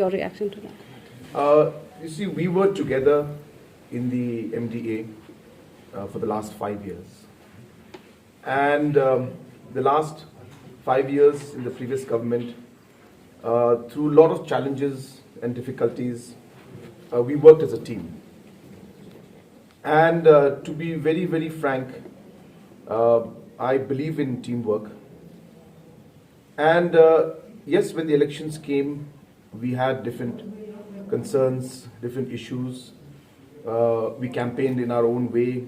your reaction to that? You see, we were together in the MDA for the last 5 years. And the last 5 years in the previous government, through a lot of challenges and difficulties, we worked as a team. And to be very, very frank, I believe in teamwork. And yes, when the elections came, we had different concerns, different issues. We campaigned in our own way.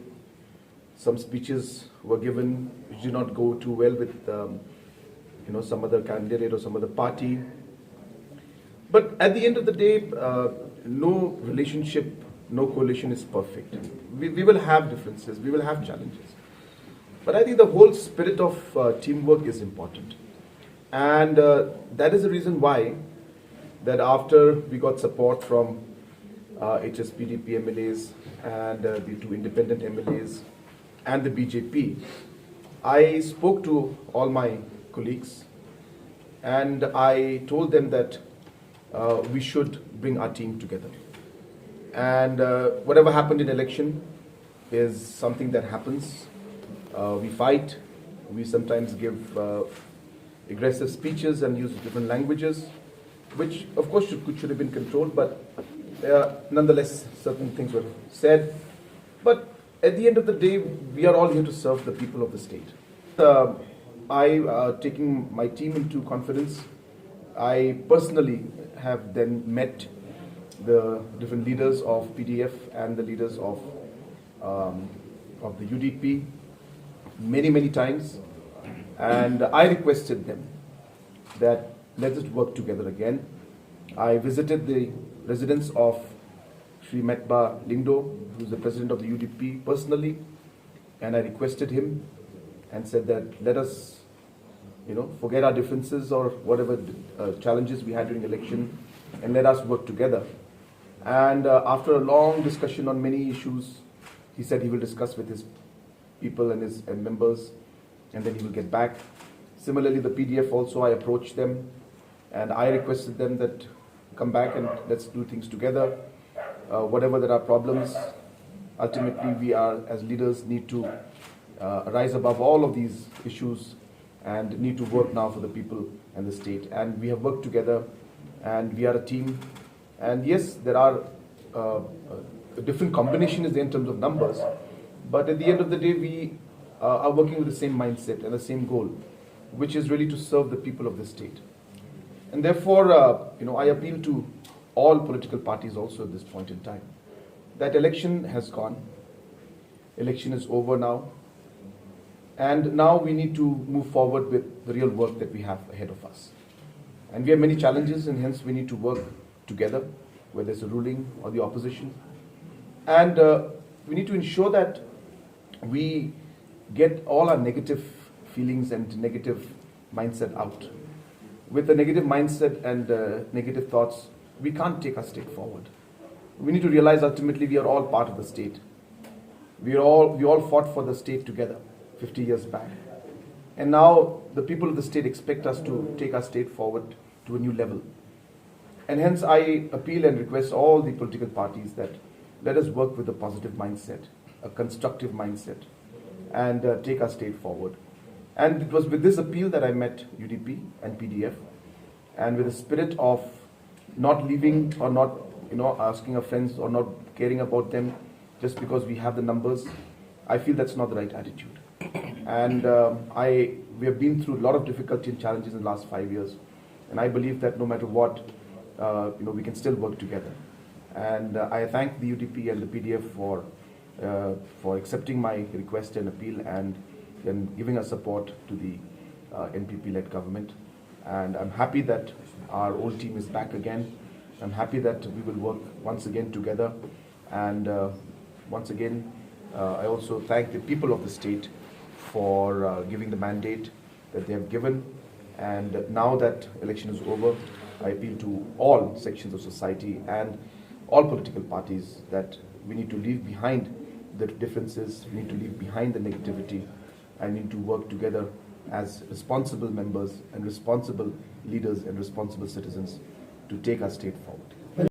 Some speeches were given which did not go too well with some other candidate or some other party. But at the end of the day, no relationship, no coalition is perfect. We will have differences, we will have challenges. But I think the whole spirit of teamwork is important. And that is the reason why that after we got support from HSPDP MLAs and the 2 independent MLAs and the BJP, I spoke to all my colleagues and I told them that we should bring our team together. And whatever happened in election is something that happens. We fight, we sometimes give aggressive speeches and use different languages, which of course should have been controlled, but nonetheless certain things were said. But at the end of the day, we are all here to serve the people of the state. Taking my team into confidence, I personally have then met the different leaders of PDF and the leaders of the UDP many times, and I requested them that let us work together again. I visited the residence of Shri Metba Lingdo, who is the president of the UDP, personally, and I requested him and said that let us forget our differences or whatever challenges we had during election, and let us work together. And after a long discussion on many issues, he said he will discuss with his people and his members, and then he will get back. Similarly, the PDF also, I approached them and I requested them that come back and let's do things together. Whatever there are problems, ultimately we are as leaders need to rise above all of these issues and need to work now for the people and the state. And we have worked together and we are a team. And yes, there are a different combination is there in terms of numbers, but at the end of the day, we are working with the same mindset and the same goal, which is really to serve the people of the state. And therefore, I appeal to all political parties also at this point in time. That election has gone. Election is over now. And now we need to move forward with the real work that we have ahead of us. And we have many challenges, and hence we need to work together, whether it's the ruling or the opposition. And we need to ensure that we get all our negative feelings and negative mindset out. With a negative mindset and negative thoughts, we can't take our state forward. We need to realize ultimately we are all part of the state. We all fought for the state together 50 years back. And now the people of the state expect us to take our state forward to a new level. And hence I appeal and request all the political parties that let us work with a positive mindset, a constructive mindset, and take our state forward. And it was with this appeal that I met UDP and PDF, and with the spirit of not leaving or not asking our friends or not caring about them just because we have the numbers. I feel that's not the right attitude. And we have been through a lot of difficulty and challenges in the last 5 years, and I believe that no matter what, we can still work together. And I thank the UDP and the PDF for accepting my request and appeal and giving us support to the NPP-led government. And I'm happy that our old team is back again. I'm happy that we will work once again together. And once again, I also thank the people of the state for giving the mandate that they have given. And now that election is over, I appeal to all sections of society and all political parties that we need to leave behind the differences, we need to leave behind the negativity, and need to work together as responsible members and responsible leaders and responsible citizens to take our state forward.